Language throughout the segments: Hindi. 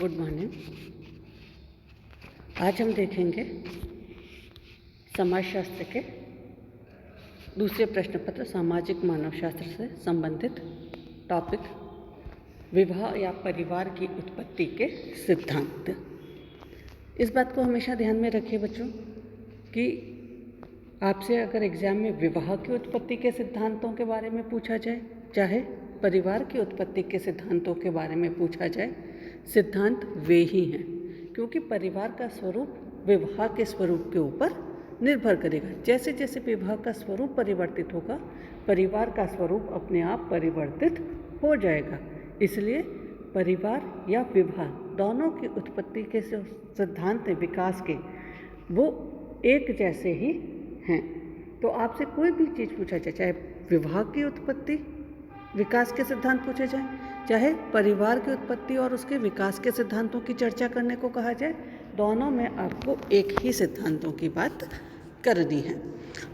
Good morning. आज हम देखेंगे समाजशास्त्र के दूसरे प्रश्न पत्र सामाजिक मानवशास्त्र से संबंधित टॉपिक विवाह या परिवार की उत्पत्ति के सिद्धांत। इस बात को हमेशा ध्यान में रखिए बच्चों कि आपसे अगर एग्जाम में विवाह की उत्पत्ति के सिद्धांतों के बारे में पूछा जाए, चाहे परिवार की उत्पत्ति के सिद्धांतों के बारे में पूछा जाए, सिद्धांत वे ही हैं, क्योंकि परिवार का स्वरूप विवाह के स्वरूप के ऊपर निर्भर करेगा। जैसे जैसे विवाह का स्वरूप परिवर्तित होगा, परिवार का स्वरूप अपने आप परिवर्तित हो जाएगा। इसलिए परिवार या विवाह दोनों की उत्पत्ति के सिद्धांत विकास के वो एक जैसे ही हैं। तो आपसे कोई भी चीज़ पूछा जाए, चाहे विवाह की उत्पत्ति विकास के सिद्धांत पूछे जाए, चाहे परिवार की उत्पत्ति और उसके विकास के सिद्धांतों की चर्चा करने को कहा जाए, दोनों में आपको एक ही सिद्धांतों की बात करनी है।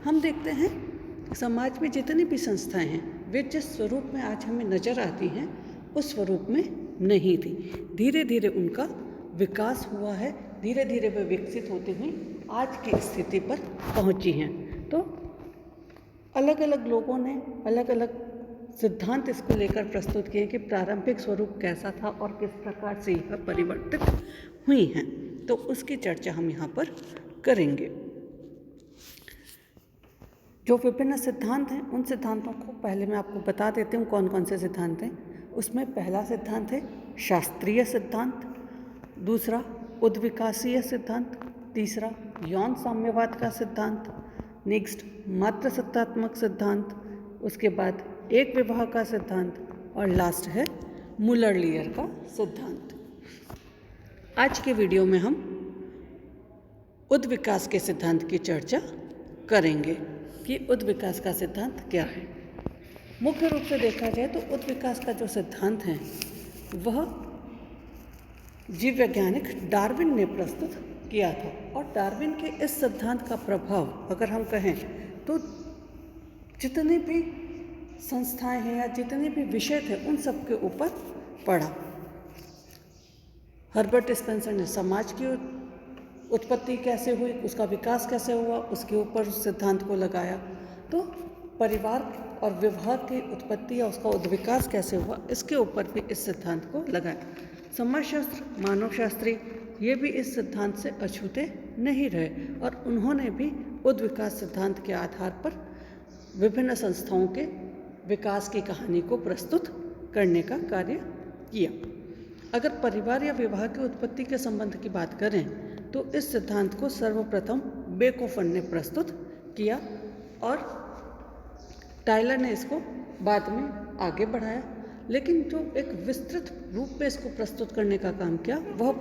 हम देखते हैं समाज में जितनी भी संस्थाएं हैं, वे जिस स्वरूप में आज हमें नज़र आती हैं उस स्वरूप में नहीं थी। धीरे धीरे उनका विकास हुआ है, धीरे धीरे वे विकसित होते हुए आज की स्थिति पर पहुंची हैं। तो अलग अलग लोगों ने अलग अलग सिद्धांत इसको लेकर प्रस्तुत किए कि प्रारंभिक स्वरूप कैसा था और किस प्रकार से यह परिवर्तित हुई हैं। तो उसकी चर्चा हम यहाँ पर करेंगे। जो विभिन्न सिद्धांत हैं, उन सिद्धांतों को पहले मैं आपको बता देती हूँ कौन कौन से सिद्धांत हैं। उसमें पहला सिद्धांत है शास्त्रीय सिद्धांत, दूसरा उद्विकासीय सिद्धांत, तीसरा यौन साम्यवाद का सिद्धांत, नेक्स्ट मातृसत्तात्मक सिद्धांत, उसके बाद एक विवाह का सिद्धांत और लास्ट है मुलर-लियर का सिद्धांत। आज के वीडियो में हम उद्विकास के सिद्धांत की चर्चा करेंगे कि उद्विकास का सिद्धांत क्या है। मुख्य रूप से देखा जाए तो उद्विकास का जो सिद्धांत है वह जीव वैज्ञानिक डार्विन ने प्रस्तुत किया था। और डार्विन के इस सिद्धांत का प्रभाव अगर हम कहें तो जितने भी संस्थाएं हैं या जितने भी विषय थे उन सब के ऊपर पड़ा। हर्बर्ट स्पेंसर ने समाज की उत्पत्ति कैसे हुई, उसका विकास कैसे हुआ, उसके ऊपर उस सिद्धांत को लगाया। तो परिवार और विवाह की उत्पत्ति या उसका उद्विकास कैसे हुआ, इसके ऊपर भी इस सिद्धांत को लगाया। समाजशास्त्र, मानवशास्त्री ये भी इस सिद्धांत से अछूते नहीं रहे और उन्होंने भी उद्विकास सिद्धांत के आधार पर विभिन्न संस्थाओं के विकास की कहानी को प्रस्तुत करने का कार्य किया। अगर परिवार या विवाह की उत्पत्ति के संबंध की बात करें तो इस सिद्धांत को सर्वप्रथम बेकोफन ने प्रस्तुत किया और टाइलर ने इसको बाद में आगे बढ़ाया। लेकिन जो एक विस्तृत रूप में इसको प्रस्तुत करने का काम किया वह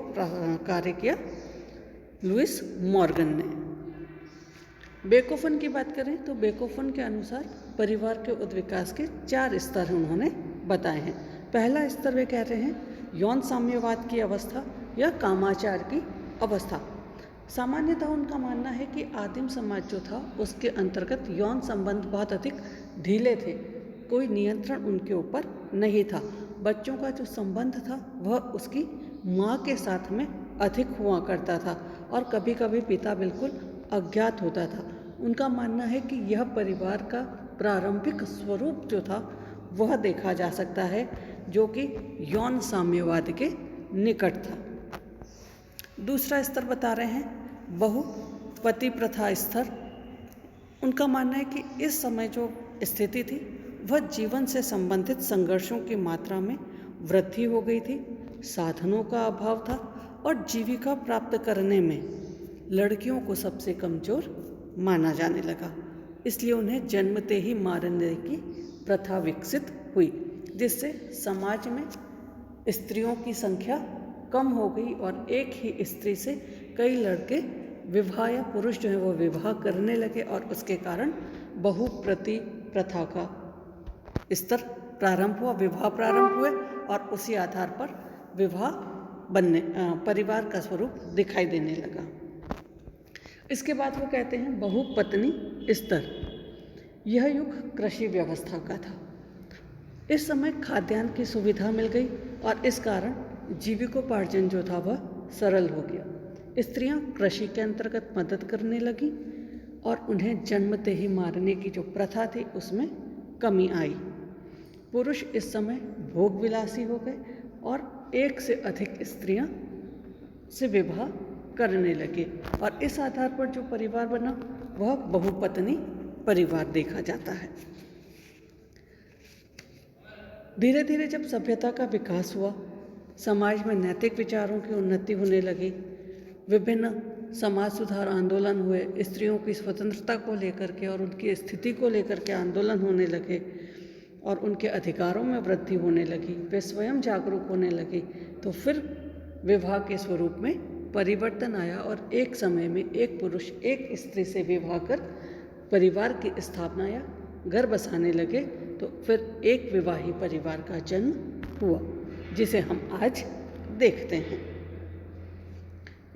कार्य किया लुइस मॉर्गन ने। बेकोफन की बात करें तो बेकोफन के अनुसार परिवार के उद्विकास के 4 स्तर उन्होंने बताए हैं। पहला स्तर वे कहते हैं यौन साम्यवाद की अवस्था या कामाचार की अवस्था। सामान्यतः उनका मानना है कि आदिम समाज जो था उसके अंतर्गत यौन संबंध बहुत अधिक ढीले थे, कोई नियंत्रण उनके ऊपर नहीं था। बच्चों का जो संबंध था वह उसकी माँ के साथ में अधिक हुआ करता था और कभी कभी पिता बिल्कुल अज्ञात होता था। उनका मानना है कि यह परिवार का प्रारंभिक स्वरूप जो था वह देखा जा सकता है, जो कि यौन साम्यवाद के निकट था। दूसरा स्तर बता रहे हैं बहुपति प्रथा स्तर। उनका मानना है कि इस समय जो स्थिति थी वह जीवन से संबंधित संघर्षों की मात्रा में वृद्धि हो गई थी, साधनों का अभाव था और जीविका प्राप्त करने में लड़कियों को सबसे कमज़ोर माना जाने लगा। इसलिए उन्हें जन्मते ही मारने की प्रथा विकसित हुई, जिससे समाज में स्त्रियों की संख्या कम हो गई और एक ही स्त्री से कई लड़के विवाह या पुरुष जो है वो विवाह करने लगे और उसके कारण बहुपति प्रथा का स्तर प्रारंभ हुआ, विवाह प्रारंभ हुए और उसी आधार पर विवाह परिवार का स्वरूप दिखाई देने लगा। इसके बाद वो कहते हैं बहुपत्नी स्तर। यह युग कृषि व्यवस्था का था। इस समय खाद्यान्न की सुविधा मिल गई और इस कारण जीविकोपार्जन जो था वह सरल हो गया। स्त्रियां कृषि के अंतर्गत मदद करने लगी और उन्हें जन्मते ही मारने की जो प्रथा थी उसमें कमी आई। पुरुष इस समय भोग विलासी हो गए और एक से अधिक स्त्रियां से विवाह करने लगे और इस आधार पर जो परिवार बना वह बहुपत्नी परिवार देखा जाता है। धीरे धीरे जब सभ्यता का विकास हुआ, समाज में नैतिक विचारों की उन्नति होने लगी, विभिन्न समाज सुधार आंदोलन हुए, स्त्रियों की स्वतंत्रता को लेकर के और उनकी स्थिति को लेकर के आंदोलन होने लगे और उनके अधिकारों में वृद्धि होने लगी, वे स्वयं जागरूक होने लगी, तो फिर विवाह के स्वरूप में परिवर्तन आया और एक समय में एक पुरुष एक स्त्री से विवाह कर परिवार की स्थापना या घर बसाने लगे, तो फिर एक विवाही परिवार का जन्म हुआ जिसे हम आज देखते हैं।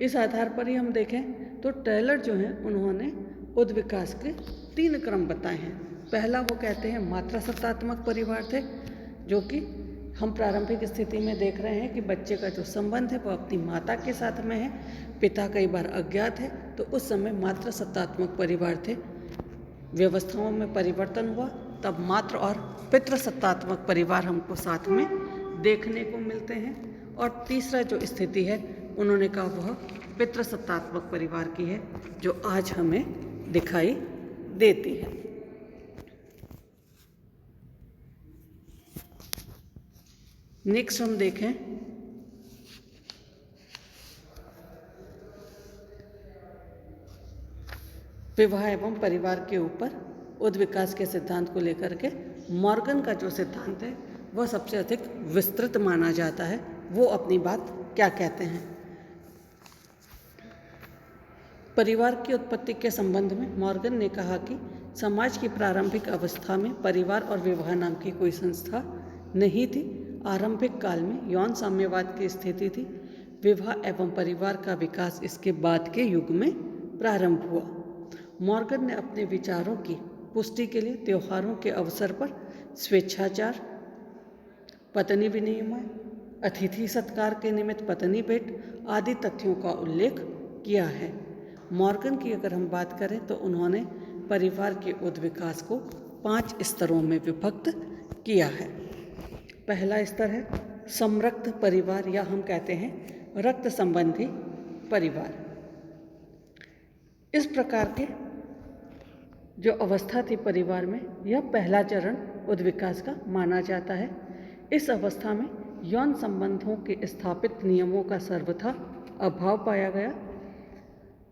इस आधार पर ही हम देखें तो टेलर जो हैं उन्होंने उद्विकास के 3 क्रम बताए हैं। पहला वो कहते हैं मातृसत्तात्मक परिवार थे, जो कि हम प्रारंभिक स्थिति में देख रहे हैं कि बच्चे का जो संबंध है वो अपनी माता के साथ में है, पिता कई बार अज्ञात है, तो उस समय मातृसत्तात्मक परिवार थे। व्यवस्थाओं में परिवर्तन हुआ तब मातृ और पितृसत्तात्मक परिवार हमको साथ में देखने को मिलते हैं। और तीसरा जो स्थिति है उन्होंने कहा वह पितृसत्तात्मक परिवार की है, जो आज हमें दिखाई देती है। नेक्स्ट हम देखें विवाह एवं परिवार के ऊपर उद्विकास के सिद्धांत को लेकर के मॉर्गन का जो सिद्धांत है वह सबसे अधिक विस्तृत माना जाता है। वो अपनी बात क्या कहते हैं। परिवार की उत्पत्ति के संबंध में मॉर्गन ने कहा कि समाज की प्रारंभिक अवस्था में परिवार और विवाह नाम की कोई संस्था नहीं थी। आरंभिक काल में यौन साम्यवाद की स्थिति थी। विवाह एवं परिवार का विकास इसके बाद के युग में प्रारंभ हुआ। मॉर्गन ने अपने विचारों की पुष्टि के लिए त्योहारों के अवसर पर स्वेच्छाचार, पत्नी विनिमय, अतिथि सत्कार के निमित्त पत्नी भेंट आदि तथ्यों का उल्लेख किया है। मॉर्गन की अगर हम बात करें तो उन्होंने परिवार के उद्विकास को 5 स्तरों में विभक्त किया है। पहला स्तर है समरक्त परिवार, या हम कहते हैं रक्त संबंधी परिवार। इस प्रकार के जो अवस्था थी परिवार में, यह पहला चरण उद्विकास का माना जाता है। इस अवस्था में यौन संबंधों के स्थापित नियमों का सर्वथा अभाव पाया गया।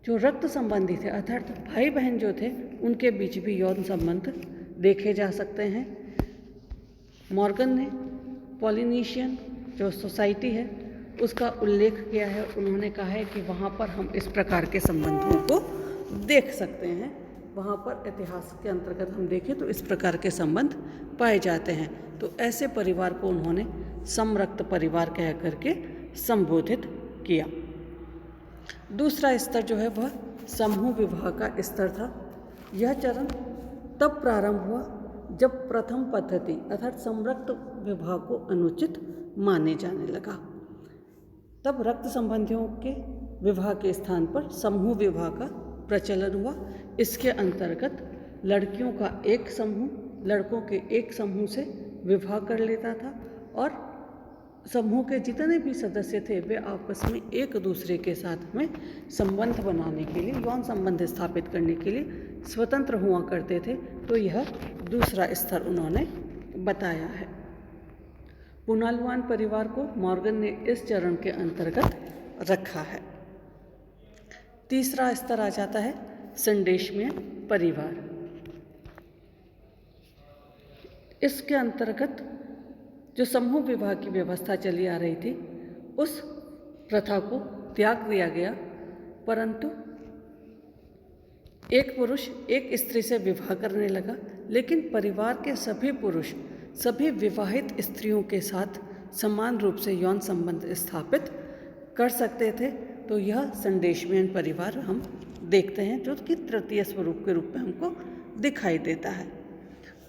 जो रक्त संबंधी थे अर्थात भाई बहन जो थे उनके बीच भी यौन संबंध देखे जा सकते हैं। मॉर्गन ने पॉलिनेशियन जो सोसाइटी है उसका उल्लेख किया है। उन्होंने कहा है कि वहाँ पर हम इस प्रकार के संबंधों को देख सकते हैं। वहाँ पर इतिहास के अंतर्गत हम देखें तो इस प्रकार के संबंध पाए जाते हैं। तो ऐसे परिवार को उन्होंने समरक्त परिवार कह करके संबोधित किया। दूसरा स्तर जो है वह समूह विवाह का स्तर था। यह चरण तब प्रारंभ हुआ जब प्रथम पद्धति अर्थात समरक्त विवाह को अनुचित माने जाने लगा। तब रक्त संबंधियों के विवाह के स्थान पर समूह विवाह का प्रचलन हुआ। इसके अंतर्गत लड़कियों का एक समूह लड़कों के एक समूह से विवाह कर लेता था और समूह के जितने भी सदस्य थे वे आपस में एक दूसरे के साथ में संबंध बनाने के लिए, यौन संबंध स्थापित करने के लिए स्वतंत्र हुआ करते थे। तो यह दूसरा स्तर उन्होंने बताया है। पुनर्वान परिवार को मॉर्गन ने इस चरण के अंतर्गत रखा है। तीसरा स्तर आ जाता है संदेशमय परिवार। इसके अंतर्गत जो समूह विवाह की व्यवस्था चली आ रही थी उस प्रथा को त्याग दिया गया, परंतु एक पुरुष एक स्त्री से विवाह करने लगा। लेकिन परिवार के सभी पुरुष सभी विवाहित स्त्रियों के साथ समान रूप से यौन संबंध स्थापित कर सकते थे। तो यह संदेशमय परिवार हम देखते हैं जो कि तृतीय स्वरूप के रूप में हमको दिखाई देता है।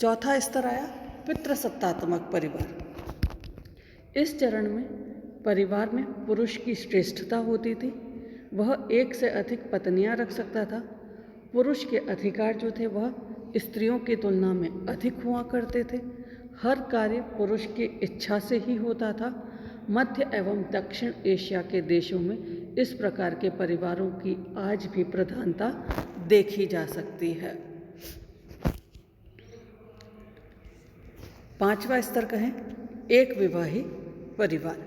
चौथा स्तर आया पितृसत्तात्मक परिवार। इस चरण में परिवार में पुरुष की श्रेष्ठता होती थी, वह एक से अधिक पत्नियां रख सकता था। पुरुष के अधिकार जो थे वह स्त्रियों की तुलना में अधिक हुआ करते थे। हर कार्य पुरुष की इच्छा से ही होता था। मध्य एवं दक्षिण एशिया के देशों में इस प्रकार के परिवारों की आज भी प्रधानता देखी जा सकती है। 5वां स्तर कहें एक विवाही परिवार।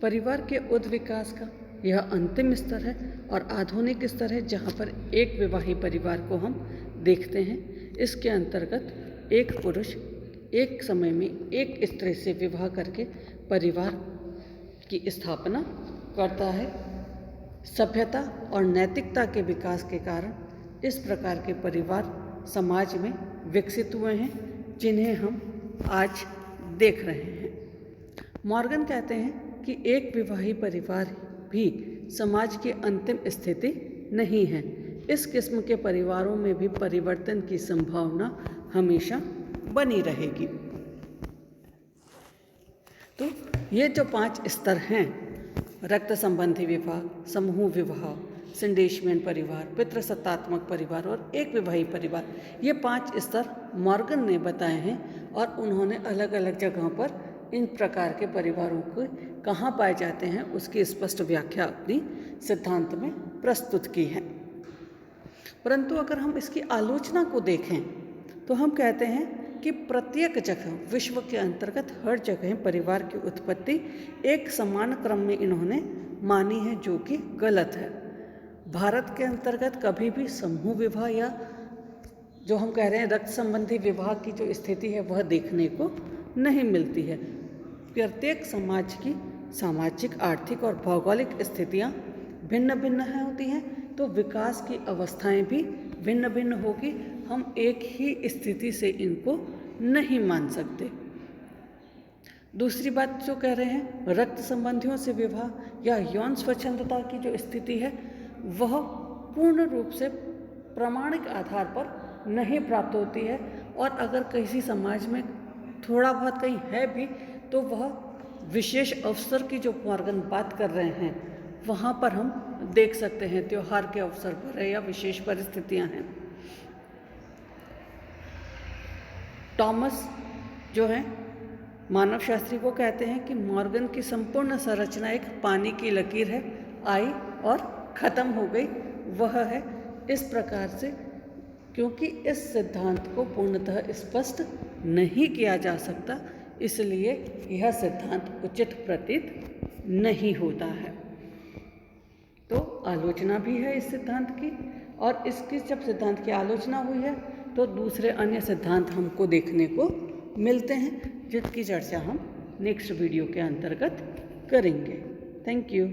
परिवार के उद्विकास का यह अंतिम स्तर है और आधुनिक स्तर है जहाँ पर एक विवाही परिवार को हम देखते हैं। इसके अंतर्गत एक पुरुष एक समय में एक स्त्री से विवाह करके परिवार की स्थापना करता है। सभ्यता और नैतिकता के विकास के कारण इस प्रकार के परिवार समाज में विकसित हुए हैं, जिन्हें हम आज देख रहे हैं। मॉर्गन कहते हैं कि एक विवाही परिवार भी समाज की अंतिम स्थिति नहीं है। इस किस्म के परिवारों में भी परिवर्तन की संभावना हमेशा बनी रहेगी। तो ये जो 5 स्तर हैं, रक्त संबंधी विवाह, समूह विवाह, सिंडेशमेंट परिवार, पितृसत्तात्मक परिवार और एक विवाही परिवार, ये 5 स्तर मॉर्गन ने बताए हैं और उन्होंने अलग अलग जगहों पर इन प्रकार के परिवारों को कहाँ पाए जाते हैं उसकी स्पष्ट व्याख्या अपनी सिद्धांत में प्रस्तुत की है। परंतु अगर हम इसकी आलोचना को देखें तो हम कहते हैं कि प्रत्येक जगह विश्व के अंतर्गत हर जगह परिवार की उत्पत्ति एक समान क्रम में इन्होंने मानी है, जो कि गलत है। भारत के अंतर्गत कभी भी समूह विवाह या जो हम कह रहे हैं रक्त संबंधी विवाह की जो स्थिति है वह देखने को नहीं मिलती है। प्रत्येक समाज की सामाजिक, आर्थिक और भौगोलिक स्थितियाँ भिन्न भिन्न होती हैं, तो विकास की अवस्थाएं भी भिन्न भिन्न होगी। हम एक ही स्थिति से इनको नहीं मान सकते। दूसरी बात जो कह रहे हैं रक्त संबंधियों से विवाह या यौन स्वच्छंदता की जो स्थिति है वह पूर्ण रूप से प्रामाणिक आधार पर नहीं प्राप्त होती है, और अगर किसी समाज में थोड़ा बहुत कहीं है भी तो वह विशेष अवसर की जो मॉर्गन बात कर रहे हैं वहाँ पर हम देख सकते हैं, त्योहार के अवसर पर है या विशेष परिस्थितियाँ हैं। टॉमस जो हैं मानवशास्त्री वो कहते हैं कि मॉर्गन की संपूर्ण संरचना एक पानी की लकीर है, आई और ख़त्म हो गई, वह है इस प्रकार से, क्योंकि इस सिद्धांत को पूर्णतः स्पष्ट नहीं किया जा सकता, इसलिए यह सिद्धांत उचित प्रतीत नहीं होता है। तो आलोचना भी है इस सिद्धांत की, और इसकी जब सिद्धांत की आलोचना हुई है तो दूसरे अन्य सिद्धांत हमको देखने को मिलते हैं, जिसकी चर्चा हम नेक्स्ट वीडियो के अंतर्गत करेंगे। Thank you.